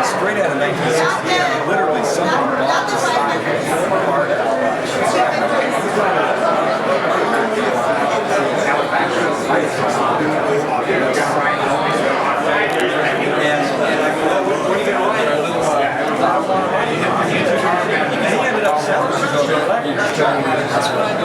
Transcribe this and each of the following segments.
straight out of 1968. Literally, someone bought the sign part he ended up selling it to the electric. That's what I know.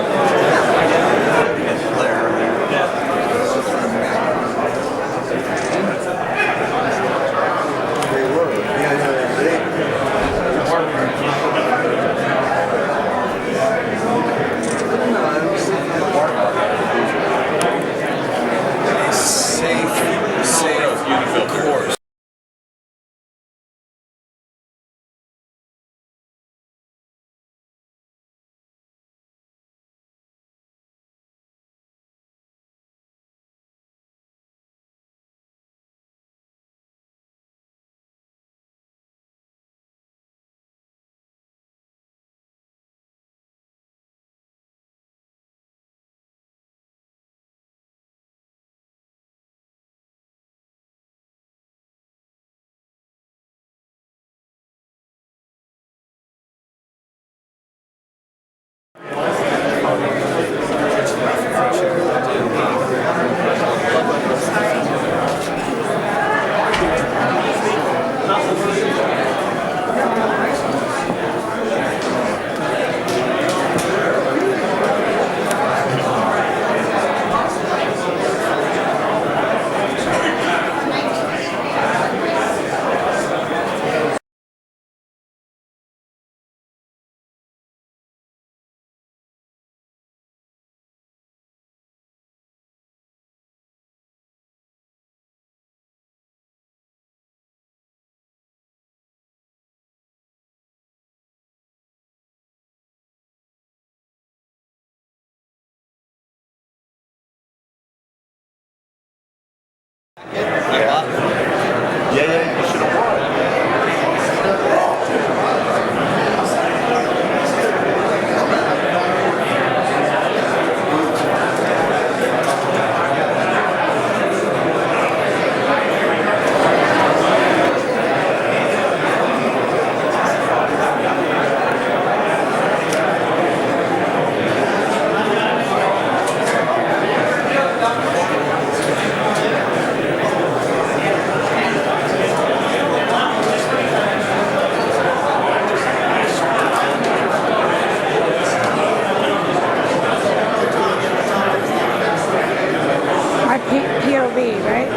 Safe course. Yeah, you should have won. POV, right?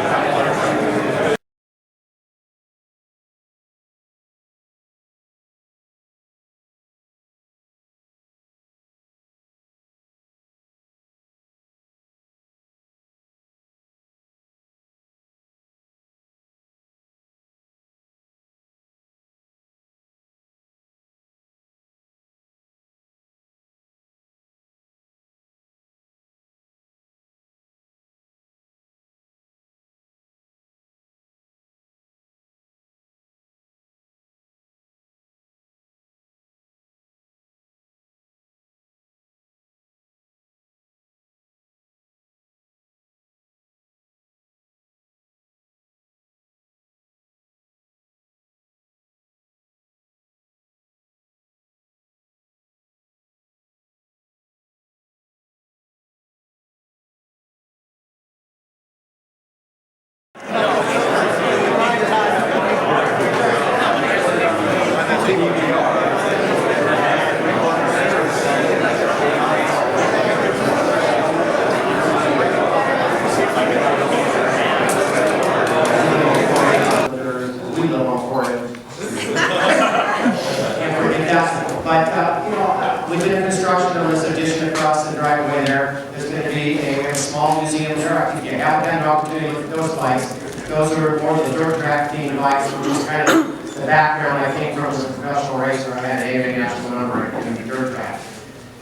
With the construction of this addition across the driveway there's going to be a small museum there. I think you haven't had an opportunity to look at those bikes. Those are more of the dirt track themed bikes, which is kind of the background I came from as a professional racer. I had a national number in the dirt track.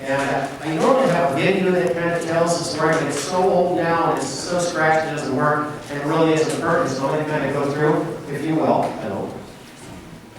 And I normally have a video that kind of tells the story, but it's so old now and it's so scratched it doesn't work and it really isn't perfect. So I'm going to kind of go through, if you will. Hello.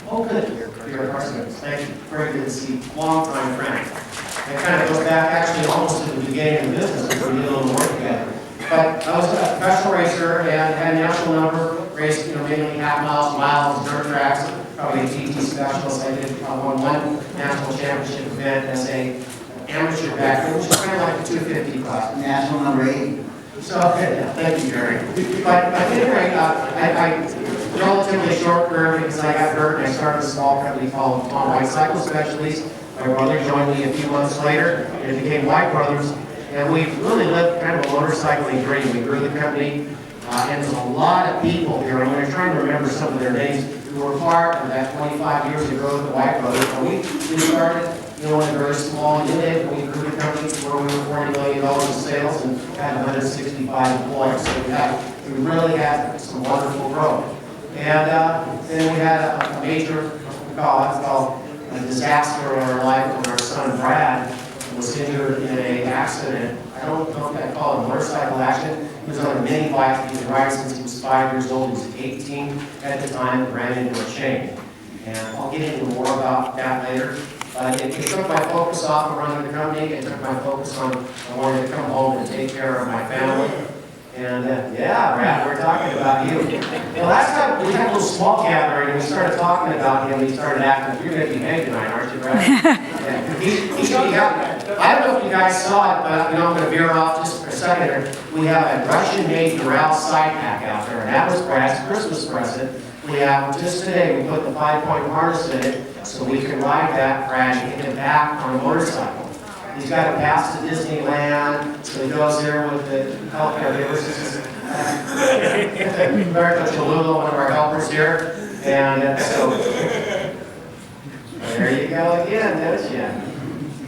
Oh, good. You're a Parsons. Thank you. Very good to see. Long time friend. It kind of goes back actually almost to the beginning of the business because we did a little work together. But I was a professional racer and had a national number raced, mainly half miles, miles, dirt tracks, probably a TT specialist. I did won one national championship event as a amateur back then, which is kind of like the 250 class. National number 8. So, yeah, thank you, Gary. But anyway, I relatively short career because I got hurt and I started a small company called Tom White Cycle Specialties. My brother joined me a few months later and it became White Brothers. And we really lived kind of a motorcycling dream. We grew the company and there's a lot of people here. I'm trying to remember some of their names who were part of that 25 years ago with the White Brothers. And we started, in a very small unit. We grew the company to where we were $40 million in sales and had 165 employees. So we really had some wonderful growth. And then we had a major called a disaster in our life when our son Brad was injured in an accident. I don't know if I call it a motorcycle accident. He was on a mini bike. He's been riding since he was 5 years old. He was 18 at the time and ran into a chain. And I'll get into more about that later. It took my focus off of running the company. It took my focus on I wanted to come home and take care of my family. And yeah, Brad, we're talking about you. The last time we had a little small gathering and we started talking about him, he started acting, you're going to behave tonight, aren't you, Brad? Yeah. He should be happy. I don't know if you guys saw it, but I'm going to veer off just for a second here. We have a Russian-made Doral side pack out there, and that was Brad's Christmas present. We have, just today, we put the 5-point harness in it so we can ride that Brad and get him back on a motorcycle. He's got a pass to Disneyland, so he goes there with the healthcare givers. This is America Cholula, one of our helpers here. And so, there you go again, don't you?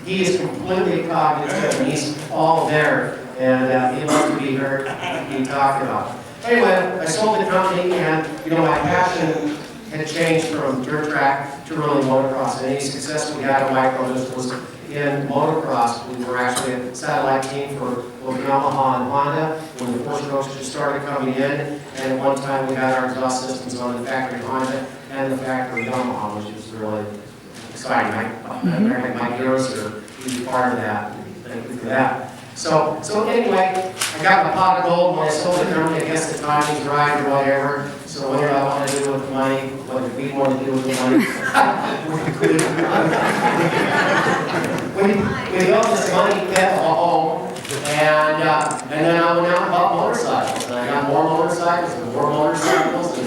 He is completely cognitive, and he's all there. And he loves to be heard, being talked about. Anyway, I sold the company, and my passion had changed from dirt track to really motocross. And any success we had at White Brothers was in motocross. We were actually a satellite team for both Yamaha and Honda when the Force Roadster started coming in. And at one time we had our exhaust systems on the factory Honda and the factory Yamaha, which was really exciting. My heroes are usually part of that. Thank you for that. So anyway, I got my pot of gold when I sold the company. I guess the timing's right or whatever. So what did I want to do with the money? What did we want to do with the money? we built this money pit at home, and then I went out and bought motorcycles. And I got more motorcycles and more motorcycles,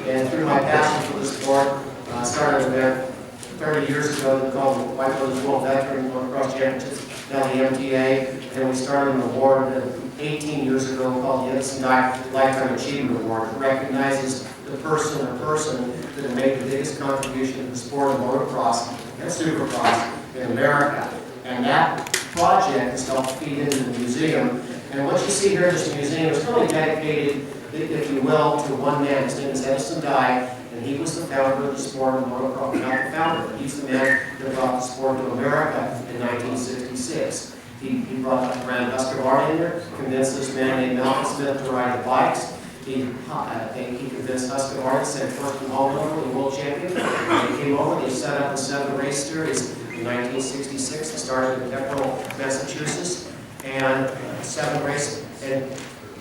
and through my passion for the sport, I started an event 30 years ago called the White Brothers World Veteran Motocross Championships, now the MTA, and we started an award 18 years ago called the Edison Lifetime Achievement Award. It recognizes the person or person that have made the biggest contribution to the sport of motocross and supercross in America. And that project is helped feed into the museum. And what you see here in this museum is really dedicated, if you will, to one man. His name is Edison Dye, and he was the founder of the sport of motocross. Not the founder, but he's the man that brought the sport to America in 1966. He brought Brand Husqvarna in there, convinced this man named Malcolm Smith to ride the bikes. He convinced Husqvarna to send first from home over the world champion. They came over, they set up the 7 race series in 1966. They started in Pepperell, Massachusetts, and 7 races. And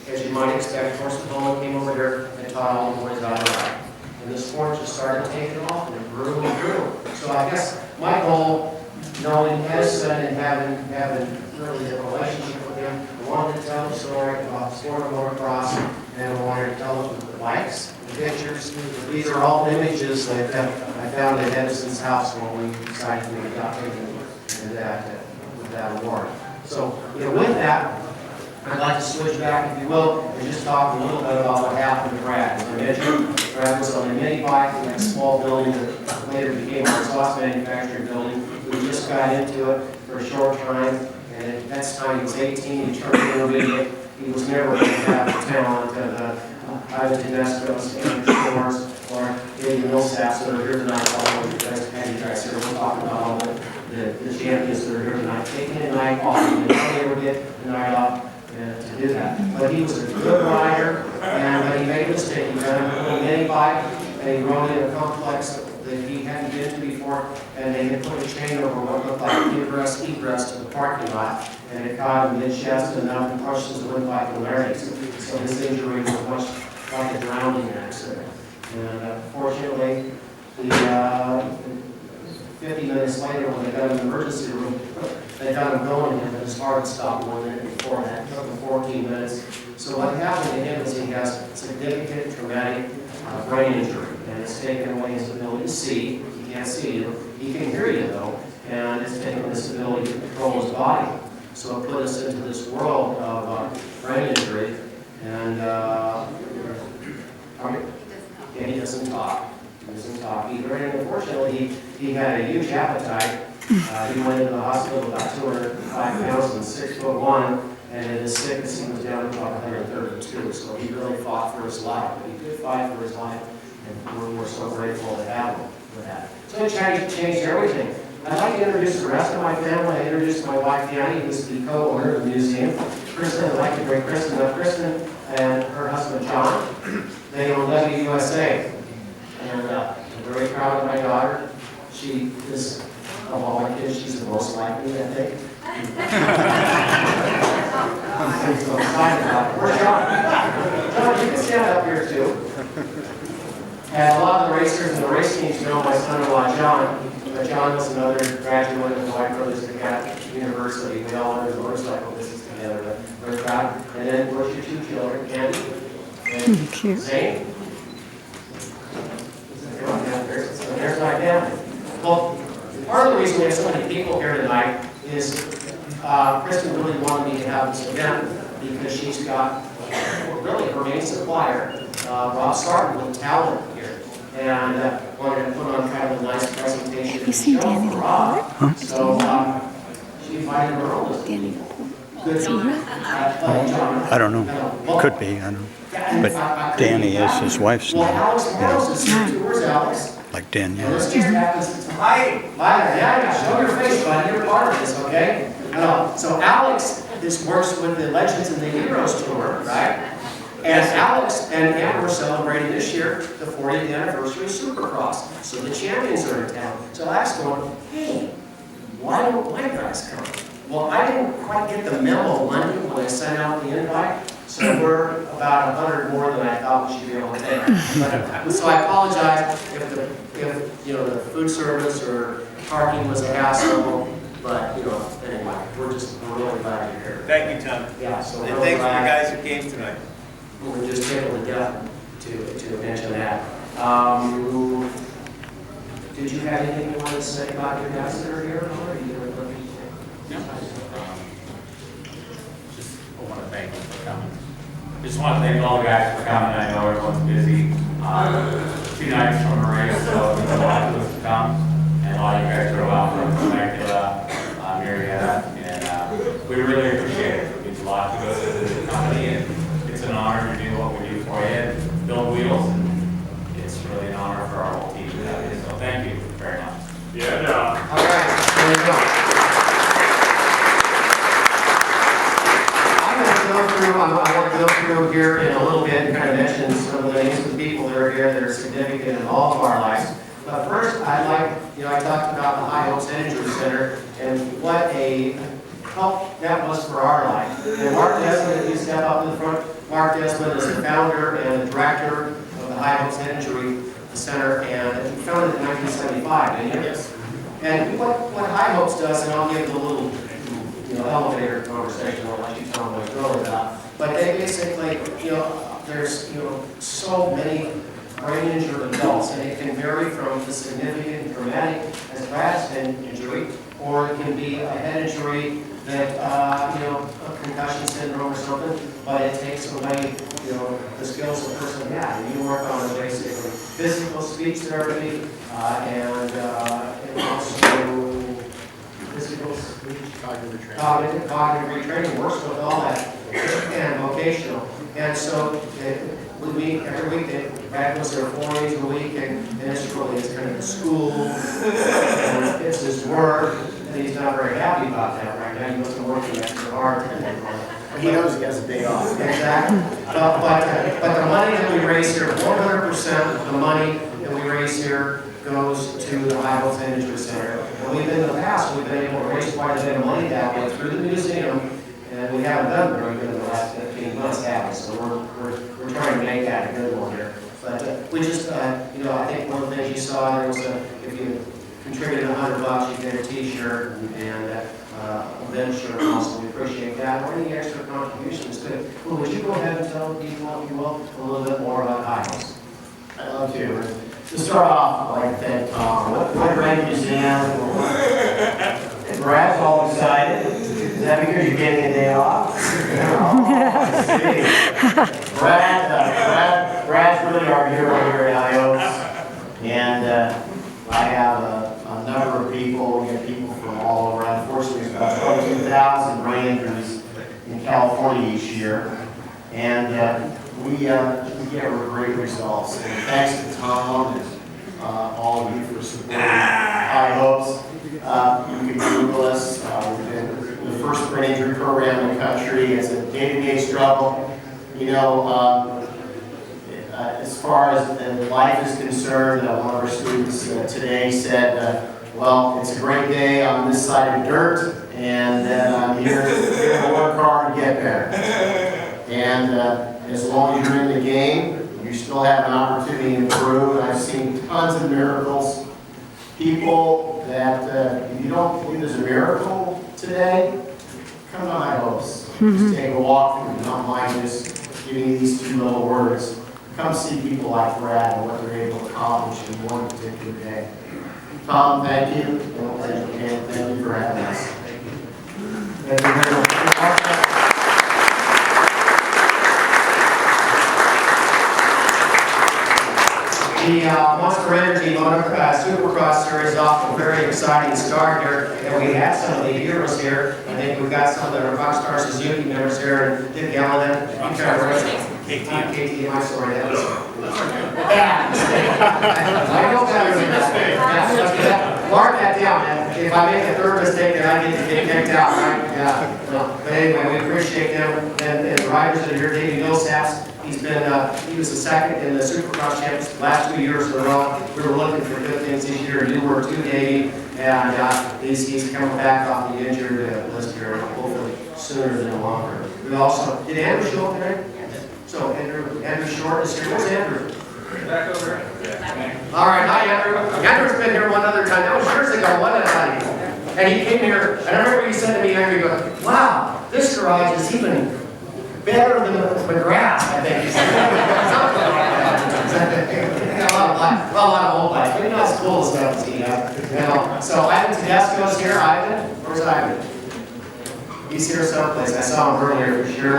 as you might expect, Horst Bowman came over here and taught all the boys how to ride. And the sport just started taking off, and it grew and grew. So I guess my goal, knowing Edison and having really a relationship with him, I wanted to tell the story about the sport of motocross, and I wanted to tell it with the bikes, the pictures. These are all images that I found at Edison's house when we decided to make adoption with that award. So, with that, I'd like to switch back, if you will, and just talk a little bit about what happened to Brad. As I mentioned, Brad was on a mini bike in that small building that later became our exhaust manufacturing building. We just got into it for a short time, and at that time he was 18, he turned intermediate. He was never going to have the talent of either Tedesco's, Andrew Shores, or Eddie Millsaps that are here tonight. All of you guys, Patty guys here, we'll talk about all the champions that are here tonight. Taking a night off, and they never get the night off to do that. But he was a good rider, and he made a mistake. He got a mini bike, and he rode in a complex that he hadn't been to before, and they had put a chain over what looked like egress to the parking lot, and it caught him mid-chest and now crushed his windpipe and larynx. So his injury was much like a drowning accident. And fortunately, 50 minutes later, when they got him in the emergency room, they got him going again, but his heart stopped 1 minute before that. It took him 14 minutes. So what happened to him is he has significant traumatic brain injury, and it's taken away his ability to see. He can't see you. He can hear you, though, and it's taken his ability to control his body. So it put us into this world of brain injury, and yeah, he doesn't talk. He doesn't talk either. And unfortunately, he had a huge appetite. He went into the hospital about 205 pounds and 6'1", and in his sickness he was down to about 132. So he really fought for his life. But he did fight for his life, and we're so grateful to have him for that. So it changed everything. I'd like to introduce the rest of my family. I introduced my wife, Danny, who's the co-owner of the museum. Kristen, I'd like to bring Kristen up. Kristen and her husband, John, they own WUSA. And I'm very proud of my daughter. She is, of all my kids, she's the most like me, I think. I'm so excited about it. Where's John? John, you can stand up here too. And a lot of the racers and the race teams know my son-in-law, John. John was another graduate of the White Brothers Catholic University. We all learned the motorcycle business together, but we're proud. And then where's your two children, Candy and Zane? There's my family. Well, part of the reason we have so many people here tonight is Kristen really wanted me to have this event because she's got really her main supplier, Rob Sarton, with talent here. And wanted to put on kind of a nice presentation. Have you seen Danny LaPorte? Huh? So she invited her oldest. Danny LaPorte. Good. I don't know. Could be. I don't know. But Danny is his wife's name. Where's Alex? Like Danielle. Hi. Yeah, show your face, buddy. You're part of this, okay? So Alex works with the Legends and the Heroes tour, right? And Alex and Amber are celebrating this year the 40th anniversary of Supercross. So the champions are in town. So I asked him, hey, why don't my guys come? Well, I didn't quite get the memo Monday when I sent out the invite. So we're about 100 more than I thought we should be able to take. So I apologize if you know the food service or parking was a hassle. But anyway, we're really glad you're here. Thank you, Tom. Yeah. So and thanks for you guys who came tonight. We're just able to get to mention that. Did you have anything you wanted to say about your guys that are here? Or are you going to let me Just want to thank you for coming. Just want to thank all the guys for coming. I know everyone's busy. 2 nights from a race, so it's a lot of us to come. And a lot of you guys drove out from Temecula, Marietta, and we really appreciate it. It means a lot to go to the company, and it's an honor to do what we do for you and build wheels. And it's really an honor for our whole team to have you. So thank you very much. Yeah. All right, there you go. I want to go through here in a little bit and kind of mention some of the names of the people that are here that are significant in all of our lives. But first, I'd like, I talked about the High Hopes Energy Center and what a help that was for our life. And Mark Desmond, if you step up to the front, Mark Desmond is the founder and the director of the High Hopes Energy Center, and he founded it in 1975, didn't you? Yes. And what High Hopes does, and I'll give a little elevator conversation, I'll let you tell them what it's really about. But they basically, there's, so many brain injured adults, and it can vary from the significant traumatic as Brad's injury, or it can be a head injury that, a concussion syndrome or something, but it takes away, the skills the person had. And you work on basically physical speech therapy, and also physical speech, cognitive retraining, works with all that, and vocational. And so we meet every week. Brad was there 4 days a week, and it's kind of the school, and it's his work, and he's not very happy about that right now. He wasn't working extra hard. He knows he has a day off. Exactly. But the money that we raise here, 100% of the money that we raise here goes to the High Hopes Energy Center. And we've been in the past, we've been able to raise quite a bit of money that way through the museum And we haven't done very good in the last 15 months, have we? So we're trying to make that a good one here. But we just, you know, I think one of the things you saw there was if you contributed $100, you get a T-shirt and a bench shirt also. We appreciate that. Or any extra contributions too. Well, would you go ahead and tell people, if you will, a little bit more about IHOS? I'd love to. To start off, I'd like to thank Tom. What brand museum? Brad's all excited. Is that because you're getting a day off? Oh, I see. Brad's really our hero here at IOS. And I have a number of people. We have people from all over. Unfortunately, there's about 22,000 Rangers in California each year. And we get great results. And thanks to Tom and all of you for supporting High Hopes. You can Google us. We've been the first brain injury program in the country. It's a day-to-day struggle. You know, as far as life is concerned, one of our students today said, well, it's a great day on this side of dirt, and I'm here to work hard to get there. And as long as you're in the game, you still have an opportunity to improve. And I've seen tons of miracles. People that, if you don't believe there's a miracle today, come to High Hopes. Just take a walk through, don't mind just giving you these two little words. Come see people like Brad and what they're able to accomplish in one particular day. Tom, thank you. And thank you for having us. Thank you very much. The Monster Energy Supercross Series is off to a very exciting start here, and we have some of the heroes here. I think we've got some of the Rockstar Suzuki members here, and Dick Gallinan. KTM, I'm sorry, that was... I know better than that. Mark that down. If I make a third mistake, then I get to get kicked out, right? Yeah. But anyway, we appreciate them, and the riders that are here, Davey Millsaps. He was the second in the Supercross Championships the last 2 years in a row. We were looking for good things this year, and you were too, Davey. And he's coming back off the injured list here, hopefully sooner than longer. We also, did Andrew show up today? So Andrew Short is here. Where's Andrew? Back over. All right, hi Andrew. Andrew's been here one other time. That was years ago, wasn't it, buddy? And he came here, and I remember he said to me, Andrew, he goes, wow, this garage is even better than McGrath, I think. A lot of old bikes, but you know, it's cool stuff to see. You know. So Ivan Tedesco's here. Ivan, where's Ivan? He's here someplace. I saw him earlier for sure.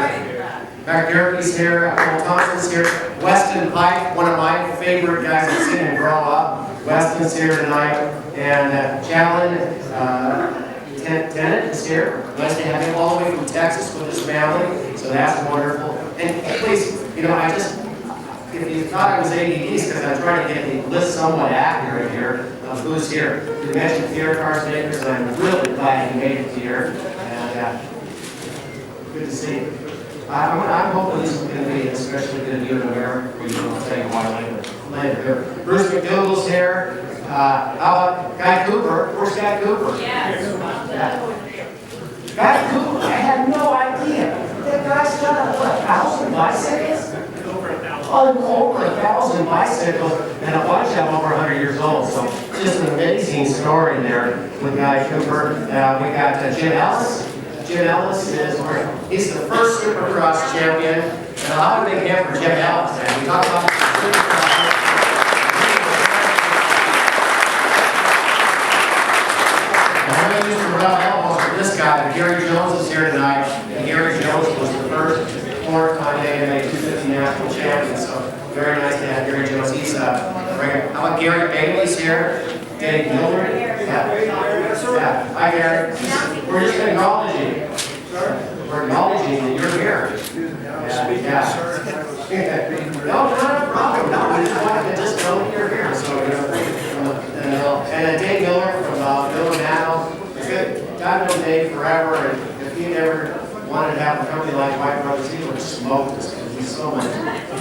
Mark Gerke's here. Cole Thompson's here. Weston Pike, one of my favorite guys I've seen him grow up. Weston's here tonight. And Challen Tennant is here. Nice to have him all the way from Texas with his family. So that's wonderful. And please, you know, if you thought I was ADDs, because I'm trying to get the list somewhat accurate here of who's here. You mentioned Pierre Carsmakers, and I'm really glad he made it here. And good to see you. I'm hoping this is going to be especially good here in America for you. I'll tell you why later. Bruce McDougall's here. How about Guy Cooper? Where's Guy Cooper? Yes. Guy Cooper, I had no idea. That guy's got, what, 1,000 bicycles? Over 1,000 bicycles, and a bunch of them over 100 years old. So just an amazing story there with Guy Cooper. We got Jim Ellis. Jim Ellis he's the first Supercross champion. And a lot of big hand for Jim Ellis. And we talk about Supercross. I'm going to use the rub elbows for this guy, but Gary Jones is here tonight. And Gary Jones was the first four-time AMA 250 national champion. So very nice to have Gary Jones. He's how about Gary Bailey's here? Dave Miller? Yeah. Hi, Gary. We're just acknowledging you. We're acknowledging that you're here. No, not a problem. No, we just wanted to just know that you're here. So, and Dave Miller from Bill and Adel. God knows Dave forever. And if he ever wanted to have a company like White Brothers, he would smoke us because he's so much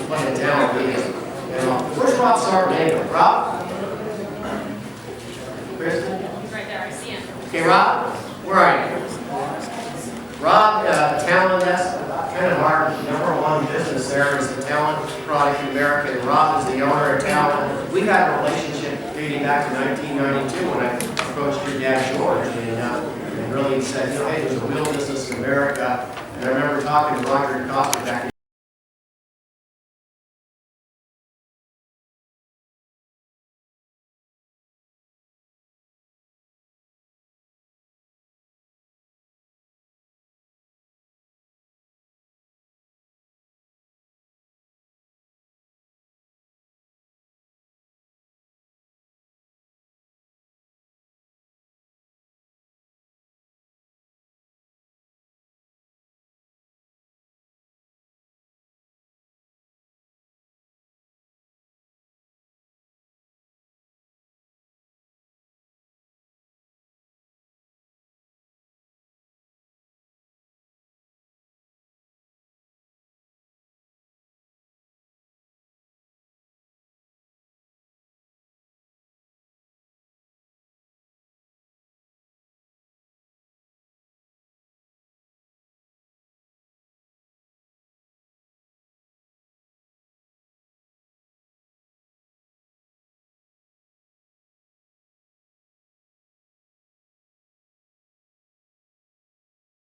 like a talent. Where's Rob Sarbanega? Rob? Kristen? He's right there, I see him. Okay, Rob, where are you? Rob one business there is the Talent Product America, and Rob is the owner of Talent. We've had a relationship dating back to 1992 when I approached your dad, George, and really said, you know, hey, there's a wheel business in America. And I remember talking to Roger Costa back in